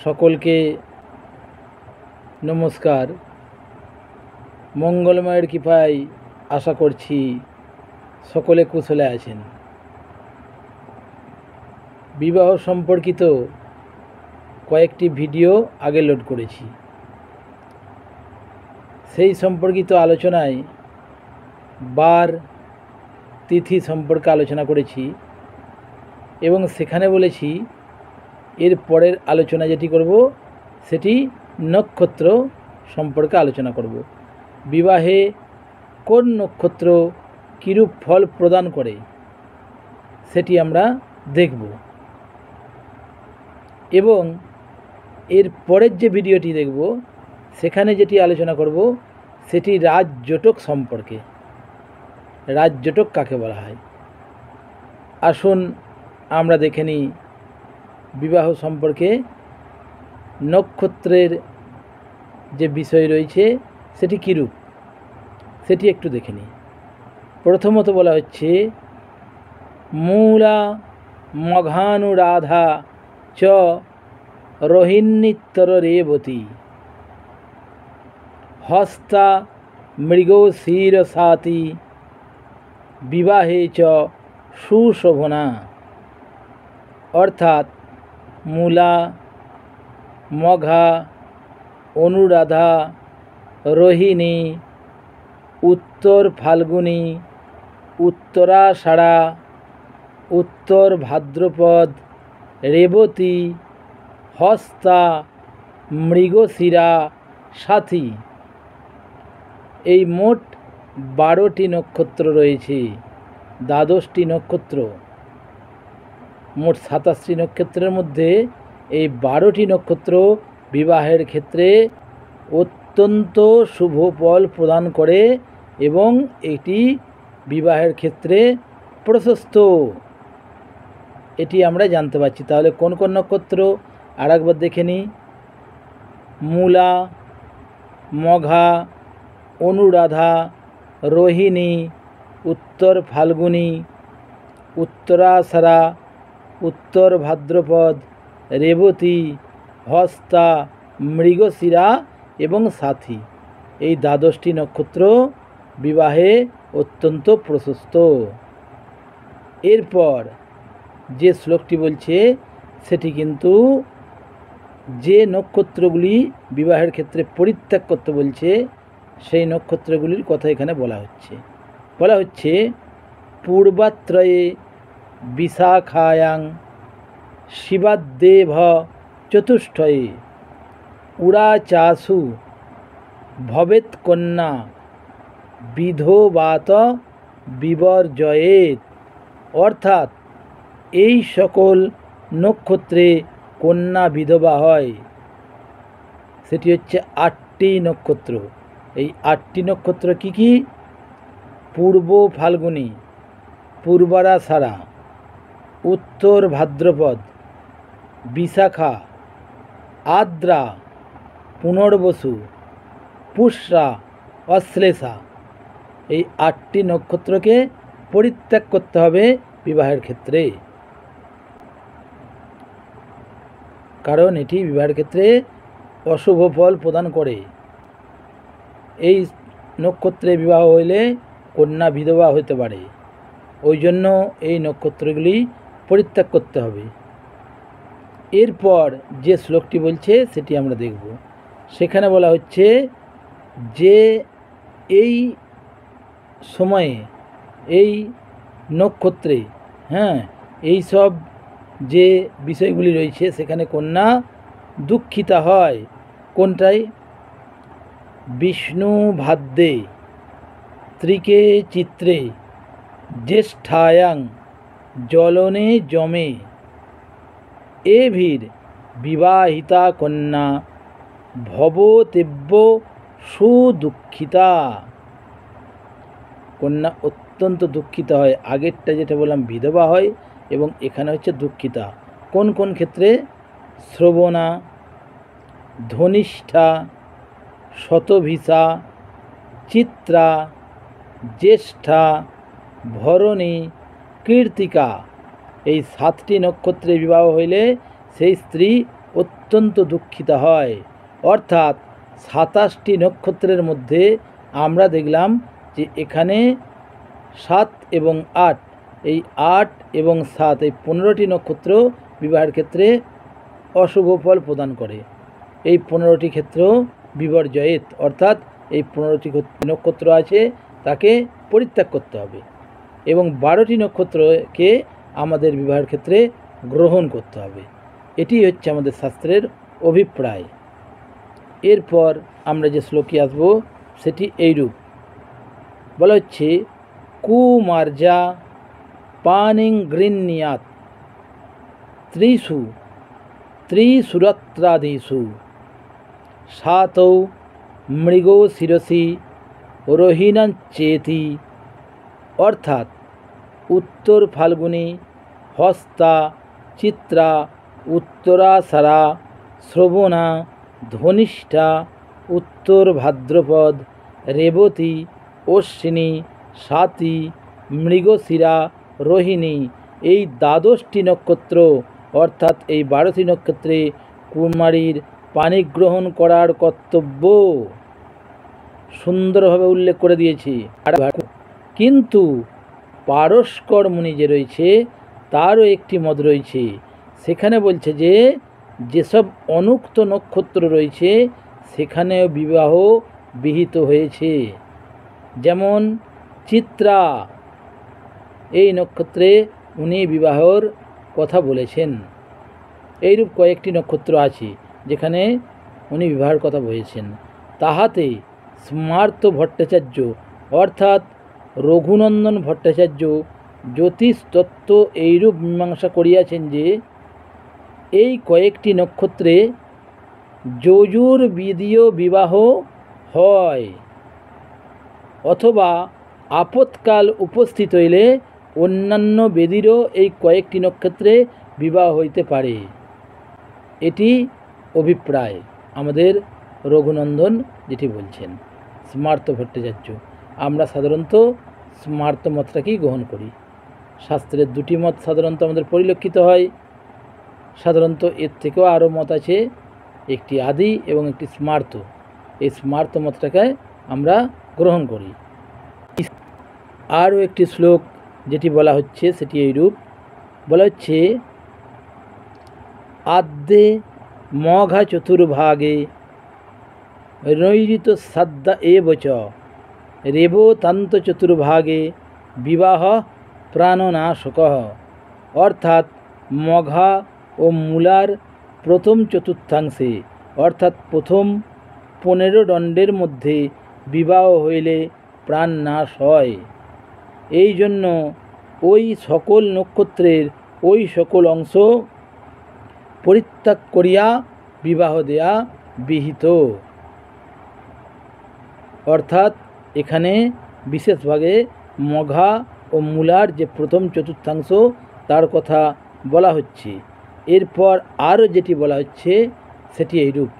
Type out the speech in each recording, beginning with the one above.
সকলকে নমস্কার। মঙ্গলময়ের কৃপায় আশা করছি সকলে কুশলে আছেন। বিবাহ সম্পর্কিত কয়েকটি ভিডিও আগে লোড করেছি, সেই সম্পর্কিত আলোচনায় বার তিথি সম্পর্কে আলোচনা করেছি এবং সেখানে বলেছি এর পরের আলোচনা যেটি করব সেটি নক্ষত্র সম্পর্কে আলোচনা করব। বিবাহে কোন নক্ষত্র কিরূপ ফল প্রদান করে সেটি আমরা দেখব এবং এর পরের যে ভিডিওটি দেখব সেখানে যেটি আলোচনা করব সেটি রাজযোটক সম্পর্কে। রাজযোটক কাকে বলা হয়? আসুন আমরা দেখে নিই বিবাহ সম্পর্কে নক্ষত্রের যে বিষয় রয়েছে সেটি কীরূপ সেটি একটু দেখে নিই। প্রথমত বলা হচ্ছে মূলা মঘানুরাধা চ রোহিণীত্তর রেবতী হস্তা মৃগশিরসাতি বিবাহে চ সুশোভনা। অর্থাৎ মূলা, মঘা, অনুরাধা, রোহিণী, উত্তর ফাল্গুনী, উত্তরাষাঢ়া, উত্তর ভাদ্রপদ, রেবতী, হস্তা, মৃগশিরা, সাথী, এই মোট 12টি নক্ষত্র রয়েছে। 12টি নক্ষত্র, মোট 27টি নক্ষত্রের মধ্যে এই 12টি নক্ষত্র বিবাহের ক্ষেত্রে অত্যন্ত শুভ ফল প্রদান করে এবং এটি বিবাহের ক্ষেত্রে প্রশস্ত, এটি আমরা জানতে পারছি। তাহলে কোন কোন নক্ষত্র আর একবার দেখে নিই। মূলা, মঘা, অনুরাধা, রোহিণী, উত্তর ফাল্গুনী, উত্তরাষাঢ়া, উত্তর ভাদ্রপদ, রেবতী, হস্তা, মৃগশিরা এবং সাথী, এই 12টি নক্ষত্র বিবাহে অত্যন্ত প্রশস্ত। এরপর যে শ্লোকটি বলছে সেটি কিন্তু যে নক্ষত্রগুলি বিবাহের ক্ষেত্রে পরিত্যাগ করতে বলছে সেই নক্ষত্রগুলির কথা এখানে বলা হচ্ছে পূর্বাত্রয়ে বিশাখায়াং শিবাদ্দেভ চতুষ্ঠয়ে উড়াচাসু ভবেৎ কন্যা বিধবাত বিবর্জয়েৎ। অর্থাৎ এই সকল নক্ষত্রে কন্যা বিধবা হয়, সেটি হচ্ছে 8টি নক্ষত্র। এই 8টি নক্ষত্র কি কি? পূর্ব ফাল্গুনী, পূর্বাষাঢ়া, উত্তর ভাদ্রপদ, বিশাখা, আদ্রা, পুনর্বসু, পুষ্যা, অশ্লেষা, এই 8টি নক্ষত্রকে পরিত্যাগ করতে হবে বিবাহের ক্ষেত্রে, কারণ এটি বিবাহের ক্ষেত্রে অশুভ ফল প্রদান করে। এই নক্ষত্রে বিবাহ হইলে কন্যা বিধবা হতে পারে, ওই জন্য এই নক্ষত্রগুলি পরিত্যাগ করতে হবে। এরপর যে শ্লোকটি বলছে সেটি আমরা দেখব। সেখানে বলা হচ্ছে যে এই সময়ে এই নক্ষত্রে এই সব যে বিষয়গুলি রয়েছে সেখানে কন্যা দুঃখিতা হয়। কোনটাই? বিষ্ণু ভাদ্যে ত্রিকে চিত্রে জ্যেষ্ঠায়াং জলনে জমে এভির বিবাহিতা কন্যা ভবতেব্য সুদুঃখিতা। কন্যা অত্যন্ত দুঃখিত হয়। আগেরটা যেটা বললাম বিধবা হয় এবং এখানে হচ্ছে দুঃখিতা। কোন কোন ক্ষেত্রে? শ্রবণা, ধনিষ্ঠা, শতভিসা, চিত্রা, জ্যেষ্ঠা, ভরণী, কৃত্তিকা, এই 7টি নক্ষত্রে বিবাহ হইলে সেই স্ত্রী অত্যন্ত দুঃখিতা হয়। অর্থাৎ 27টি নক্ষত্রের মধ্যে আমরা দেখলাম যে এখানে 7 এবং 8, এই 8 এবং 7 এই 15টি নক্ষত্র বিবাহের ক্ষেত্রে অশুভ ফল প্রদান করে। এই 15টি ক্ষেত্র বিবর্জয়েত, অর্থাৎ এই 15টি নক্ষত্র আছে তাকে পরিত্যাগ করতে হবে এবং 12টি নক্ষত্রকে আমাদের বিবাহের ক্ষেত্রে গ্রহণ করতে হবে। এটি হচ্ছে আমাদের শাস্ত্রের অভিপ্রায়। এরপর আমরা যে শ্লোকে আসব সেটি এইরূপ বলা হচ্ছে, কুমার্জা পানিং গৃহ্ণীয়াৎ ত্রিসুরত্রাদিষু সাতৌ মৃগো শিরসি রোহিণাঞ্চেতি। অর্থাৎ উত্তর ফাল্গুনী, হস্তা, চিত্রা, উত্তরাষাঢ়া, শ্রবণা, ধনিষ্ঠা, উত্তর ভাদ্রপদ, রেবতী, অশ্বিনী, স্বাতী, মৃগশিরা, রোহিণী এই 12টি নক্ষত্র, অর্থাৎ এই 12টি নক্ষত্রে কুমারীর পাণিগ্রহণ করার কর্তব্য সুন্দরভাবে উল্লেখ করে দিয়েছি। কিন্তু পারস্কর মুনি যে রয়েছে তারও একটি মত রয়েছে। সেখানে বলছে যে যেসব অনুক্ত নক্ষত্র রয়েছে সেখানেও বিবাহ বিহিত হয়েছে। যেমন চিত্রা, এই নক্ষত্রে উনি বিবাহর কথা বলেছেন। এইরূপ কয়েকটি নক্ষত্র আছে যেখানে উনি বিবাহের কথা বলেছেন। তাহাতে স্মার্ত ভট্টাচার্য অর্থাৎ রঘুনন্দন ভট্টাচার্য জ্যোতিষতত্ত্ব এইরূপ মীমাংসা করিয়াছেন যে এই কয়েকটি নক্ষত্রে যজুর্বেদীয় বিবাহ হয়, অথবা আপৎকাল উপস্থিত হইলে অন্যান্য বেদীরও এই কয়েকটি নক্ষত্রে বিবাহ হইতে পারে। এটি অভিপ্রায় আমাদের রঘুনন্দন যেটি বলছেন, স্মার্ত ভট্টাচার্য। আমরা সাধারণত স্মার্ত মতটাকেই গ্রহণ করি। শাস্ত্রের দুটি মত সাধারণত আমাদের পরিলক্ষিত হয়। সাধারণত এর থেকেও আরও মত আছে, একটি আদি এবং একটি স্মার্ত। এই স্মার্ত মতটাকে আমরা গ্রহণ করি। আরও একটি শ্লোক যেটি বলা হচ্ছে সেটি এইরূপ বলা হচ্ছে, আদ্যে মঘা চতুর্ভাগে নৈরিত সাদ্দা এবচ রেবতান্ত চতুর্ভাগে বিবাহ প্রাণনাশকঃ। অর্থাৎ মঘা ও মূলার প্রথম চতুর্থাংশে অর্থাৎ প্রথম 15 দণ্ডের মধ্যে বিবাহ হইলে প্রাণ নাশ হয়। এই জন্য ওই সকল নক্ষত্রের ওই সকল অংশ পরিত্যাগ করিয়া বিবাহ দেয়া বিহিত। অর্থাৎ এখানে বিশেষভাবে মঘা ও মূলার যে প্রথম চতুর্থাংশ তার কথা বলা হচ্ছে। এরপর আরও যেটি বলা হচ্ছে সেটি এইরূপ,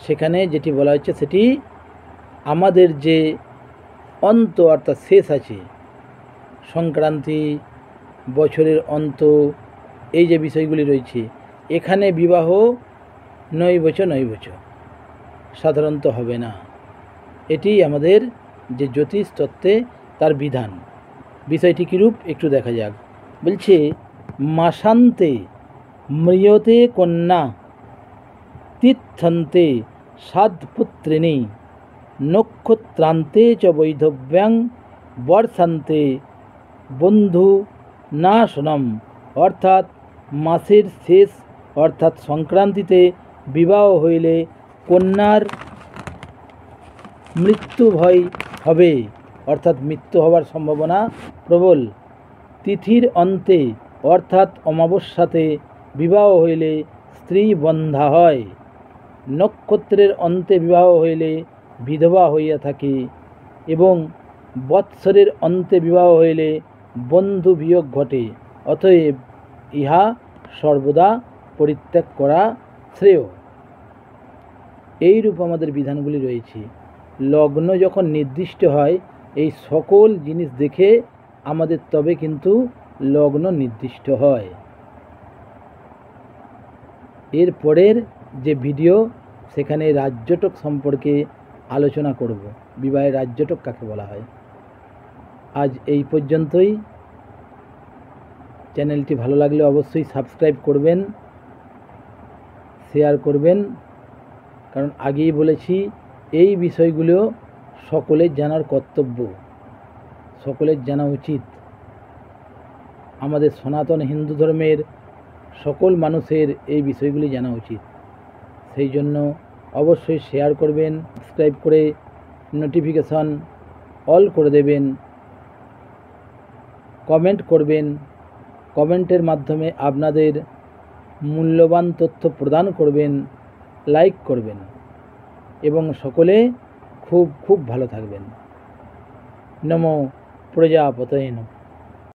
সেখানে যেটি বলা হচ্ছে সেটি আমাদের যে অন্ত অর্থাৎ শেষ আছে, সংক্রান্তি, বছরের অন্ত, এই যে বিষয়গুলি রয়েছে এখানে বিবাহ নৈবচ সাধারণত হবে না। এটি আমাদের যে জ্যোতিষ তত্ত্বে তার বিধান। বিষয়টি কীরূপ একটু দেখা যাক। বলছে, মাসান্তে ম্রিয়তে কন্যা তীর্থন্তে সাধপুত্রিণী নক্ষত্রান্তে চ বৈধব্যাং বর্ষান্তে বন্ধু নাশনম। অর্থাৎ মাসের শেষ অর্থাৎ সংক্রান্তিতে বিবাহ হইলে কন্যার মৃত্যু ভয় হবে, অর্থাৎ মৃত্যু হওয়ার সম্ভাবনা প্রবল। তিথির অন্তে অর্থাৎ অমাবস্যাতে বিবাহ হইলে স্ত্রী বন্ধা হয়। নক্ষত্রের অন্তে বিবাহ হইলে বিধবা হইয়া থাকে এবং বৎসরের অন্তে বিবাহ হইলে বন্ধু বিয়োগ ঘটে। অতএব ইহা সর্বদা পরিত্যাগ করা শ্রেয়। এইরূপ আমাদের বিধানগুলি রয়েছে। লগ্ন যখন নির্দিষ্ট হয় এই সকল জিনিস দেখে আমাদের তবে কিন্তু লগ্ন নির্দিষ্ট হয়। এর পরের যে ভিডিও সেখানে রাজ্যটক সম্পর্কে আলোচনা করব। বিবাহের রাজ্যটক কাকে বলা হয়। আজ এই পর্যন্তই। চ্যানেলটি ভালো লাগলে অবশ্যই সাবস্ক্রাইব করবেন, শেয়ার করবেন, কারণ আগেই বলেছি এই বিষয়গুলো সকলের জানার কর্তব্য, সকলের জানা উচিত। আমাদের সনাতন হিন্দু ধর্মের সকল মানুষের এই বিষয়গুলি জানা উচিত। সেই জন্য অবশ্যই শেয়ার করবেন, সাবস্ক্রাইব করে নোটিফিকেশন অল করে দেবেন, কমেন্ট করবেন, কমেন্টের মাধ্যমে আপনাদের মূল্যবান তথ্য প্রদান করবেন, লাইক করবেন এবং সকলে খুব খুব ভালো থাকবেন। নমো প্রজাপতয়ে নমঃ।